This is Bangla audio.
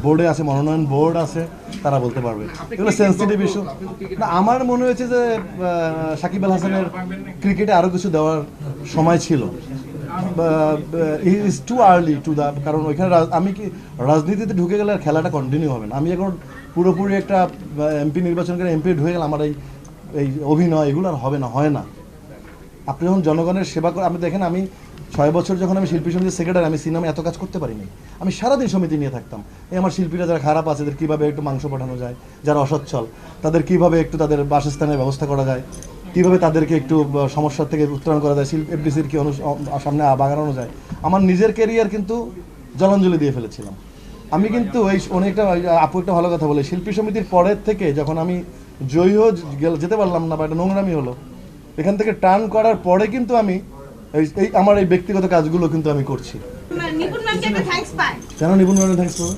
বোর্ডে আছে, মনোনয়ন বোর্ড আছে, তারা বলতে পারবে। এগুলো সেন্সিটিভ ইস্যু না। আমার মনে হয়েছে যে সাকিব আল হাসানের ক্রিকেটে আরও কিছু দেওয়ার সময় ছিল। Is too early to the, কারণ ওইখানে আমি কি রাজনীতিতে ঢুকে গেলে আর খেলাটা কন্টিনিউ হবে না। আমি এখন পুরোপুরি একটা এমপি নির্বাচন করে এমপি ঢুকে গেলে আমার এই অভিনয় এগুলো আর হবে না, হয় না। আপনি যখন জনগণের সেবা করে, আপনি দেখেন আমি 6 বছর যখন আমি শিল্পী সমিতির সেক্রেটারি, আমি সিনেমা এত কাজ করতে পারিনি। আমি সারাদিন সমিতি নিয়ে থাকতাম, এই আমার শিল্পীরা যারা খারাপ আছে তাদের কীভাবে একটু মাংস পাঠানো যায়, যারা অসচ্ছল তাদের কীভাবে একটু তাদের বাসস্থানের ব্যবস্থা করা যায়, কীভাবে তাদেরকে একটু সমস্যার থেকে উত্তরণ করা যায়, এফডিসির কী সামনে বাগানো যায়। আমার নিজের ক্যারিয়ার কিন্তু জলাঞ্জলি দিয়ে ফেলেছিলাম আমি। কিন্তু এই অনেকটা আপু একটা ভালো কথা বলে, শিল্পী সমিতির পরের থেকে যখন আমি জয়ী যেতে পারলাম না বা একটা নোংরামি হলো, এখান থেকে টার্ন করার পরে কিন্তু আমি এই আমার এই ব্যক্তিগত কাজগুলো কিন্তু আমি করছি। নিপুণ ম্যামকে একটা থ্যাঙ্কস পায়। কেন নিপুণ ম্যাম থ্যাঙ্কস পাবো?